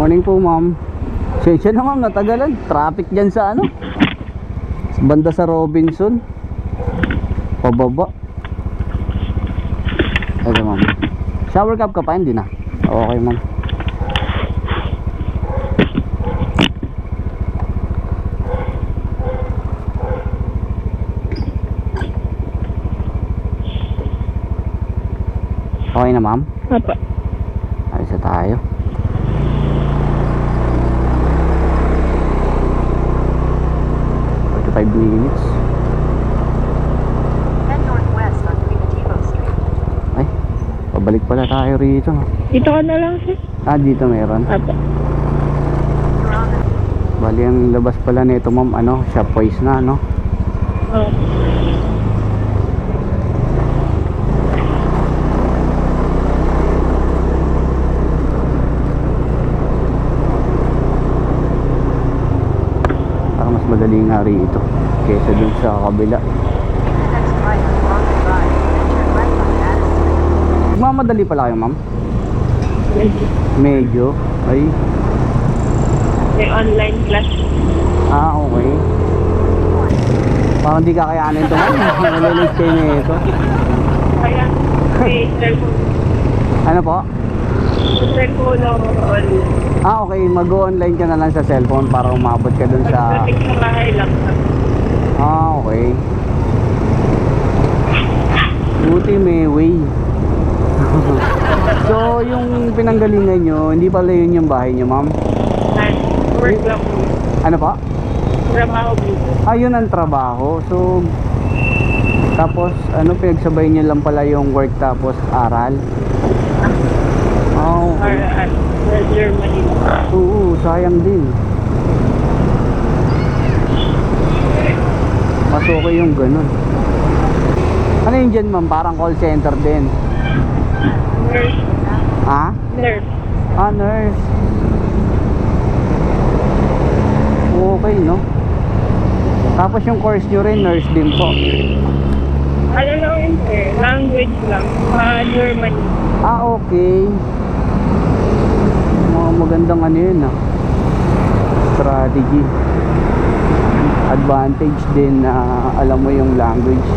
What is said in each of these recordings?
Morning po, ma'am. Sensya na, ma'am, natagalan. Traffic dyan sa ano, banda sa Robinson. Pababa. Ito, ma'am. Shower cap ka pa? Hindi na. Okay, ma'am. Okay na, ma'am? Apa. Ayos na tayo. For 5 minutes. Head northwest on Primitivo Street. Ay, pabalik pala tayo rito. Dito ka na lang, sir. Ah, dito meron. Apa. You're on the Bali, ang labas pala nito, ma'am, ano, Shopwise na, no? Oh. Parang mas madali nga rito kaysa dun sa kabila. take the next right on Bronx Drive, then turn right on Addison. Magmamadali pala kayo, ma'am? Medyo. Ay, May online class. okay. Parang di kakayanin ito, ma'am. Nalilig kayo na ito. Kaya, may cellphone. Ano po? Cellphone ako online. Okay. Mag-online ka na lang sa cellphone para umabot ka dun sa... Pagdating sa bahay lang. Okay. Buti may way. So, yung pinanggalingan nyo, hindi pala yun yung bahay nyo, ma'am? Work lang po. Ano po? Trabaho po. Yun ang trabaho. So, tapos, ano, pinagsabay nyo lang pala yung work tapos aral? Okay. Sa Germany. Oo, sayang din. Mas okay yung ganun. Ano yun dyan, ma'am? Parang call center din. Nurse. Ha? Nurse. Nurse. Okay, no? Tapos yung course nyo rin, nurse din po. Ano lang yun, sir? Language lang. Germany. Okay. Mga magandang ano yun, strategy. Advantage din na alam mo yung language.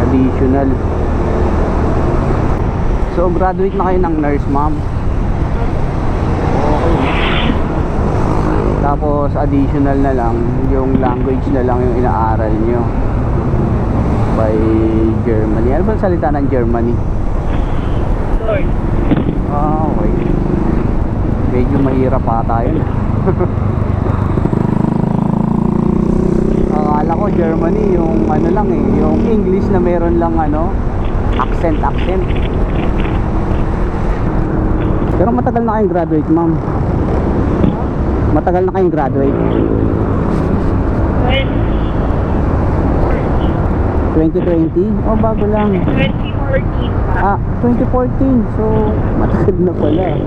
Additional. So, graduate na kayo ng nurse, ma'am. Okay. Tapos, additional na lang, yung language na lang yung inaaral nyo. By Germany. Ano ba ang salita ng Germany? Lord. Okay. Medyo mahirap pa tayo. Akala ko Germany yung ano lang yung English na meron lang ano, accent. Pero matagal na kayong graduate, ma'am. Matagal na kayong graduate. 2020? Oh, bago lang. 2014 pa. 2014. So, matagal na pala.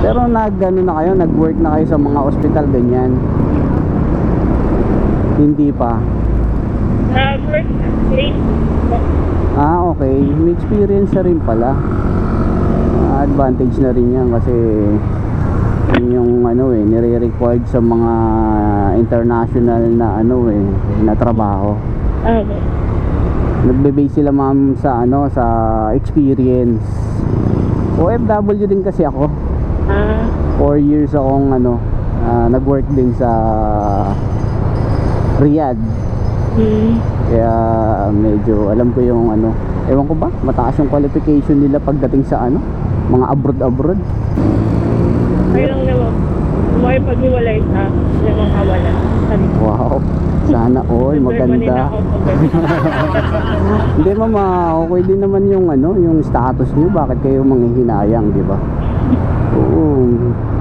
Pero nag-ano na kayo, nag-work na kayo sa mga ospital, ganyan? Hindi pa. Nag-work place. Okay. May experience na rin pala. Advantage na rin yan kasi yun yung ano nire-required sa mga international na ano na trabaho. Okay. Nagbe-base sila, ma'am, sa ano, sa experience. OFW din kasi ako. 4 years akong ano, nag-work din sa Riyadh. Kaya medyo alam ko yung ano, ewan ko ba, mataas yung qualification nila pagdating sa ano, mga abroad. Kayo lang naman. May pag-iwalay sa lamang kawalan. Wow, sana all maganda. Hindi, mama, okay din naman yung ano, yung status niyo. Bakit kayo manghihinayang, di ba? Oo,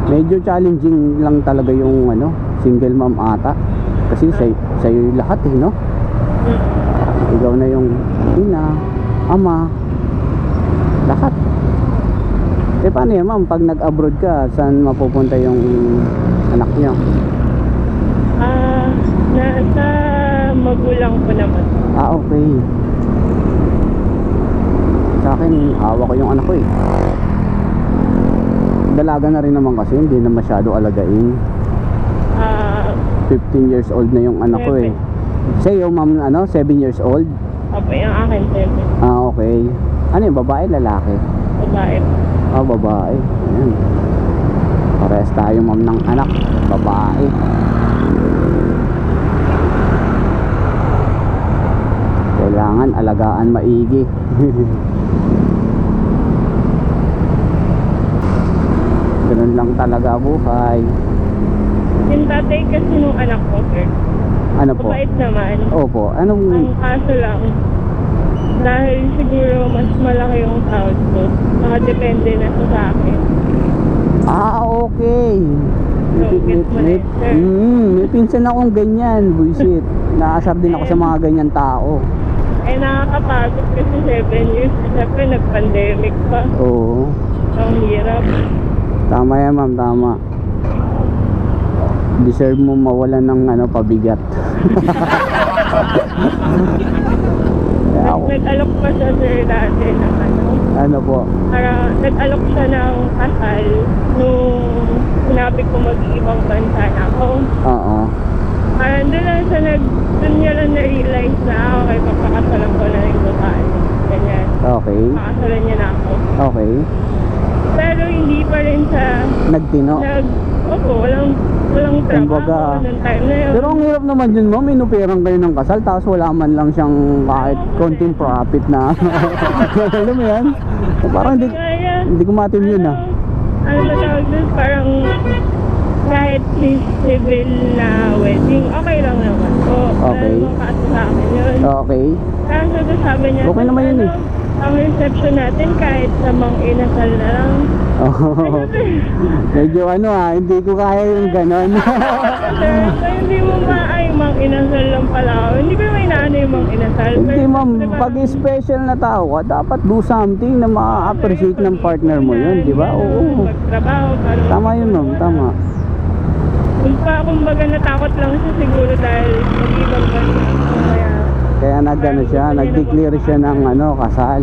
medyo challenging lang talaga yung ano, single mom ata. Kasi sa'yo lahat no? Ikaw na yung ina, ama, lahat. Paano yan, ma'am? Pag nag-abroad ka, saan mapupunta yung anak niyo? Nasa magulang ko naman. Okay. Sa akin, awa ko yung anak ko eh. Dalaga na rin naman kasi, hindi na masyado alagain. 15 years old na yung anak ko eh. Sa'yo, ma'am, 7 years old? Opo, yung akin, 7. Okay. Ano yung babae, lalaki? Babae. Babae. Ayan. Parehas tayo, ma'am, ng anak. Babae. Kailangan alagaan maigi. Ganun lang talaga buhay. Yung tatay kasi nung anak ko, sir, Ano po? mabait naman. Opo. Anong... Ang kaso lang, dahil siguro mas malaki yung sahod ko, nakadepende na siya sa akin. Okay. So, get mo na yun, sir. May pinsan akong ganyan, buisit. Naasar din ako sa mga ganyan tao. Eh, nakakapagod kasi 7 years. Siyempre, nag-pandemic pa. Oo. Ang hirap. Tama yan, ma'am, tama. Deserve mo mawalan ng pabigat. Ako. Nag-alok pa siya, sir, dati ng Ano po? para nag-alok siya ng kasal nung sinabi ko mag-iibang bansa na ako. Oo. Parang doon niya lang na-realize na okay, papakasalan ko na yung babae. Ganyan. Okay. Pakasalan niya na ako. Okay. Pero hindi pa rin siya Nagtino. walang trabaho Kumbaga, noong time na yun. Pero ang hirap naman yun, ma'am. Inuperang kayo ng kasal tapos wala man lang siyang kahit konting profit na. Alam mo yan? Parang hindi ko matim yun ah. Ano ba tawag doon? Parang kahit civil na wedding, okay lang naman. So, Okay. wala namang kaso sa akin yun. Okay. Kaso doon sabi niya, Okay naman yun eh. ang reception natin kahit sa mga inasal na lang. Oh, medyo hindi ko kaya yung ganon. So, hindi mo ay mga inasal lang pala ako. Hindi ko may inaano yung mga inasal. Hindi Pero, ma'am, diba, pag special na tao ka, dapat do something na ma-appreciate ng partner mo yun, di ba? Oo. Magtrabaho. Tama yun ma'am, tama. Kumbaga natakot lang siya siguro dahil mag-ibang bansa. Kaya nag-declare siya ng kasal.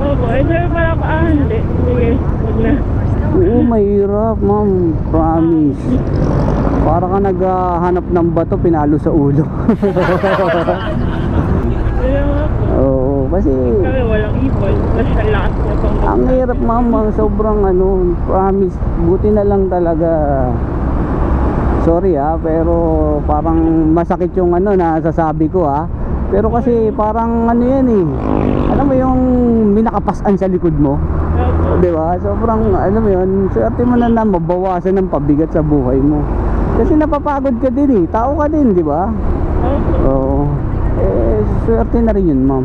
Opo, sir, parang hindi. Sige, huwag na. Oo, mahirap ma'am, promise. Para ka naghahanap ng bato, pinalo sa ulo. Kaya nga po. Oo, kasi Kami walang ipon. Basta lakas na pang ang hirap ma'am, sobrang promise. Buti na lang talaga. Sorry pero parang masakit yung nasasabi ko Pero kasi parang yan eh. Alam mo yung minakapasan sa likod mo? Opo. Di ba? Sobrang alam mo yun, swerte mo na mabawasan ng pabigat sa buhay mo. Kasi napapagod ka din eh. Tao ka din, di ba? Opo. Oo. Swerte na rin yun, ma'am.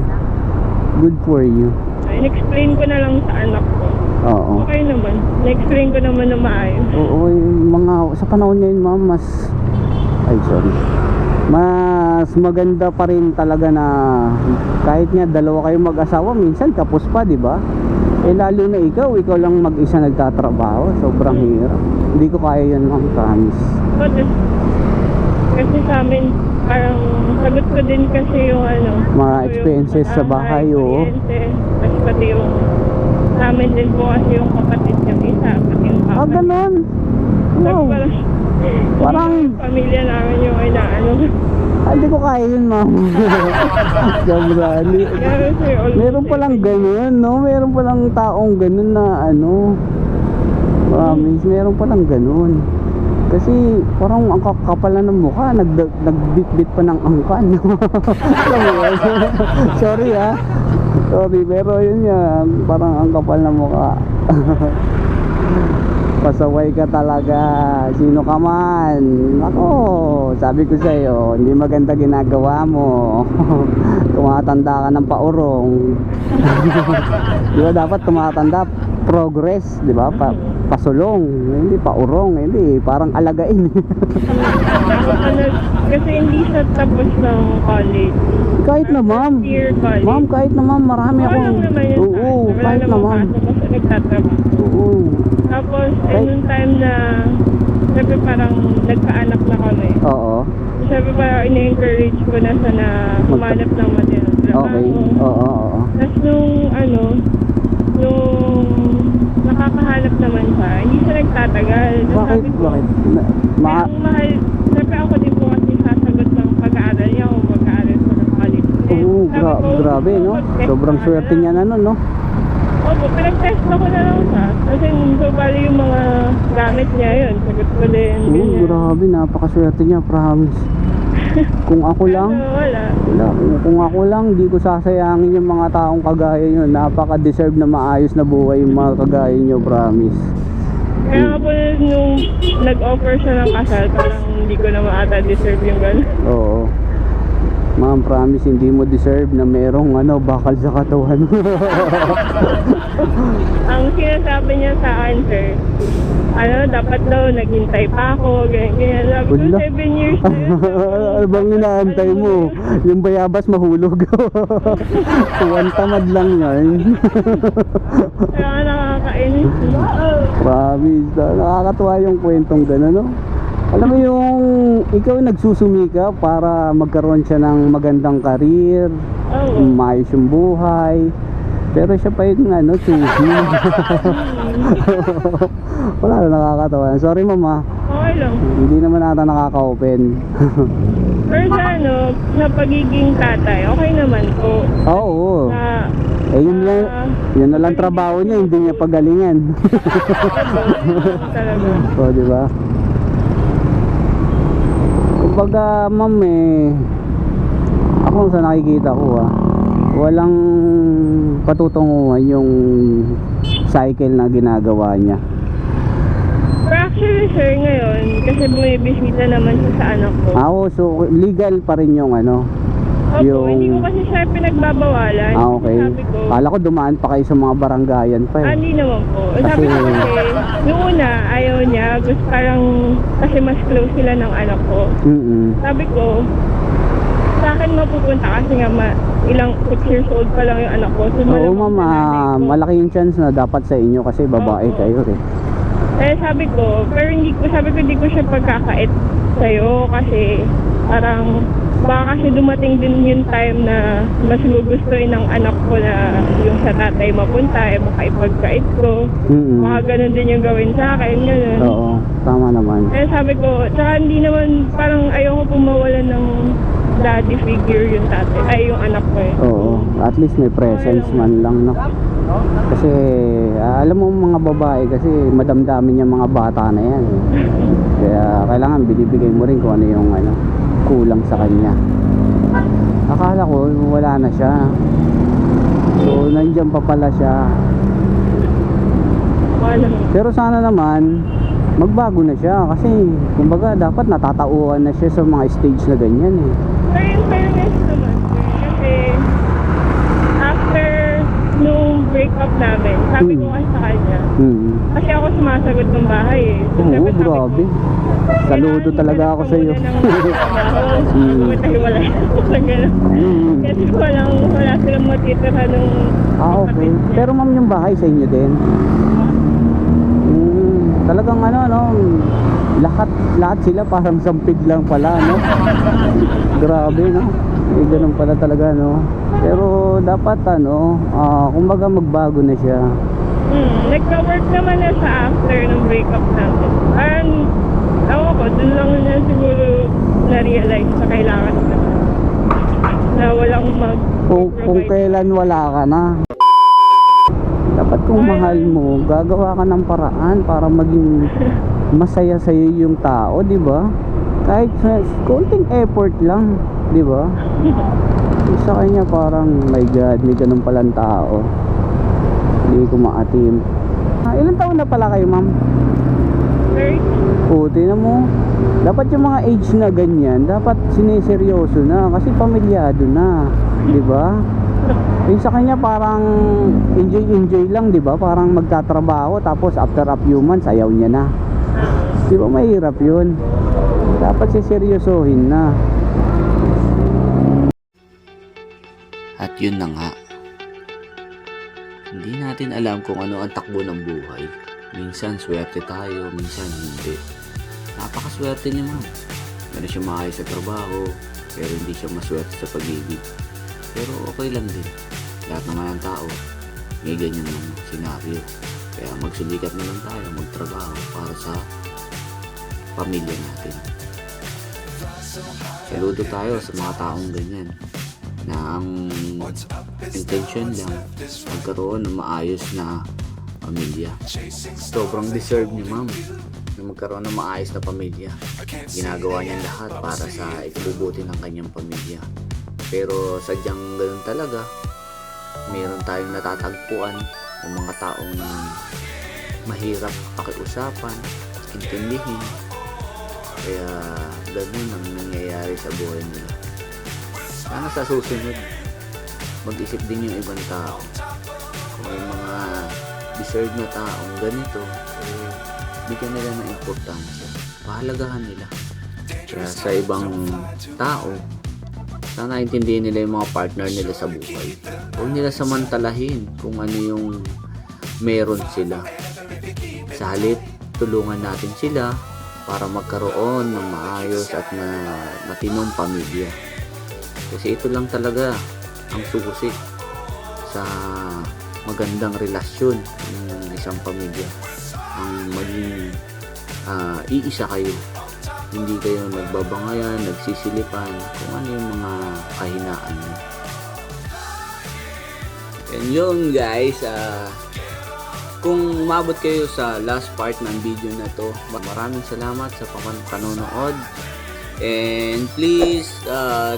Good for you. In-explain ko na lang sa anak ko. Oo. Okay naman. Na-explain ko naman na maayos. Oo, yung sa panahon ngayon, ma'am, mas maganda pa rin talaga na kahit nga dalawa kayong mag-asawa, minsan kapos pa, di ba? Lalo na ikaw lang mag-isa nagtatrabaho, sobrang hirap. Hindi ko kaya yan, ma'am, promise. Kasi sa amin, parang sagot ko din kasi yung Mga expenses sa bahay, oo. Kasi pati yung sa amin din po kasi yung kapatid niyang isa, pati yung kapatid. Ganun. Wow. Parang pamilya namin yung hindi ko kaya yun, ma'am. Sobra. Meron palang ganun, no? Meron palang taong ganun na promise, meron palang ganun. Kasi parang ang kakapal na ng mukha, nagbitbit pa ng angkan. Sorry Sorry, pero yun yan, parang ang kapal na mukha. Pasaway ka talaga, sino ka man. Ako, sabi ko sa'yo, hindi maganda ginagawa mo. Tumatanda ka ng paurong. Di ba dapat tumatanda, progress, di ba? Pasulong, hindi paurong, hindi, parang alagain. Kasi hindi siya tapos ng college. Kahit na ma'am, Year college. ma'am, kahit na ma'am, marami Wala akong, naman yun. oo, Wala kahit na namang ma'am, kaso kasi nagtatrabaho. oo. Tapos, Kahit- nung time na, sabi parang nagkaanak na kami. Oo, Sabi parang ini-encourage ko na sana humanap ng matinong trabaho. okay, oo. Tapos nung nung nakakahanap naman siya, hindi siya nagtatagal. Tapos Bakit? sabi ko, Bakit? kaya ang mahal, siyempre ako din po kasi sasagot ng pag-aaral niya kung mag-aaral sa ng college. Oo, grabe, no? Sobrang swerte niya na nun, no? Opo, pinag-test ako na lang siya. Kasi so bali yung mga gamit niya yun. Sagot ko din. Oo, ganyan. grabe, napakaswerte niya, promise. Kung ako lang, Pero wala. wala. Kung ako lang, di ko sasayangin yung mga taong kagaya nyo. Napaka-deserve na maayos na buhay yung mga kagaya nyo, promise. Kaya nga po nung nag-offer siya ng kasal, parang hindi ko naman ata deserve yung gano'n. Oo. Ma'am, promise, hindi mo deserve na merong bakal sa katawan. Ang sinasabi niya sa akin, sir, dapat daw naghintay pa ako, ganyan. Sabi ko, Wala. 7 years na yun. Ano bang inaantay mo? Yung bayabas mahulog. Tuwan tamad lang yan. Kaya nga nakakainis. Promise, nakakatuwa yung kwentong gano'n, no? Alam mo yung ikaw nagsusumika para magkaroon siya ng magandang karir, Oo. maayos yung buhay. Pero siya pa yung susi. Wala na, nakakatawa. Sorry mama, Okay lang. hindi naman ata nakaka-open. Pero sa pagiging tatay, okay naman po. Oo. Na, Yun na lang trabaho niya, hindi niya pagalingan. talaga. O, di ba? Kumbaga, ma'am, ako sa nakikita ko, walang patutunguhan yung cycle na ginagawa niya. Pero actually, sir, ngayon, kasi bumibisita naman siya sa anak ko. So legal pa rin yung Opo, hindi ko kasi siya pinagbabawalan. okay. Sabi ko, Kala ko dumaan pa kayo sa mga barangayan pa eh. hindi naman po. Sabi ko kasi, noong una, ayaw niya. Gusto parang, kasi mas close sila ng anak ko. Sabi ko, sa akin mapupunta kasi nga ilang 6 years old pa lang yung anak ko. So, Oo malamang ma'am, sa nanay ko. malaki yung chance na dapat sa inyo kasi babae Oo. kayo eh. Sabi ko, pero hindi ko siya pagkakait sa'yo kasi parang baka kasi dumating din yung time na mas gugustuhin ng anak ko na yung sa tatay mapunta, baka ipagkait ko. Baka ganun din yung gawin sa akin, ganun. Oo, tama naman. Sabi ko, tsaka hindi naman, parang ayoko pumawalan ng daddy figure yung tatay, yung anak ko eh. Oo, at least may presence man lang, no? Kasi alam mo mga babae kasi madamdamin yung mga bata na yan eh. Kaya kailangan binibigay mo rin kung ano yung kulang sa kanya. Akala ko wala na siya, so nandiyan pa pala siya. Wala. Pero sana naman magbago na siya kasi kumbaga dapat natatauhan na siya sa mga stage na ganyan eh. Pero in fairness naman, sir, kasi after nung breakup namin, sabi ko kasi sa kanya, kasi ako sumasagot ng bahay eh. So, Oo, sabi ko, grabe. Saludo talaga ako sa iyo. Wala kasi wala silang matitira nung Okay. Pero ma'am, yung bahay sa inyo din? Talagang lahat sila parang sampid lang pala, no? Grabe, no? Ganun pala talaga, no? Pero dapat kumbaga magbago na siya. Nagka-work naman na sa after ng breakup namin. Parang, ako ko, dun lang na siguro na-realize na kailangan na walang Kung kailan wala ka na, dapat kung mahal mo, gagawa ka ng paraan para maging masaya sa'yo yung tao, di ba? Kahit konting effort lang, di ba? Sa kanya parang, my God, may ganun palang tao. Hindi ko maatim. Ilang taon na pala kayo, ma'am? 30. Tingnan mo. Dapat yung mga age na ganyan, dapat sineseryoso na kasi pamilyado na, di ba? Sa kanya parang enjoy lang, di ba? Parang magtatrabaho tapos after a few months ayaw niya na. Di ba mahirap yun? Dapat siseryosohin na. At yun na nga. Hindi natin alam kung ano ang takbo ng buhay. Minsan swerte tayo, minsan hindi. Napakaswerte niya, ma'am. Meron siya maayos sa trabaho, pero hindi siya maswerte sa pag-ibig. Pero okay lang din. Lahat naman ng tao, may ganyan ng senaryo. Kaya magsulikat na lang tayo, magtrabaho para sa pamilya natin. Saludo tayo sa mga taong ganyan na ang intention lang magkaroon ng maayos na pamilya. Sobrang deserve ni ma'am na magkaroon ng maayos na pamilya. Ginagawa niya lahat para sa ikabubuti ng kanyang pamilya. Pero sadyang ganun talaga, meron tayong natatagpuan ng mga taong mahirap pakiusapan, intindihin. Kaya ganun ang nangyayari sa buhay nila. Sana sa susunod, mag-isip din yung ibang tao. Kung may mga deserve na taong ganito, bigyan nila ng importansya. Pahalagahan nila. Kaya sa ibang tao, sana intindihin nila yung mga partner nila sa buhay. Huwag nila samantalahin kung ano yung meron sila. Sa halip, tulungan natin sila para magkaroon ng maayos at matinong pamilya. Kasi ito lang talaga ang susi sa magandang relasyon ng isang pamilya. Ang maging iisa kayo. Hindi kayo nagbabangayan, nagsisilipan kung ano yung mga kahinaan nyo. And yun guys, kung umabot kayo sa last part ng video na to, maraming salamat sa panonood. And please,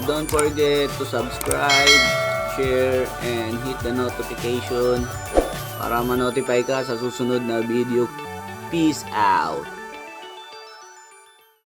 don't forget to subscribe, share, and hit the notification para ma-notify ka sa susunod na video. Peace out!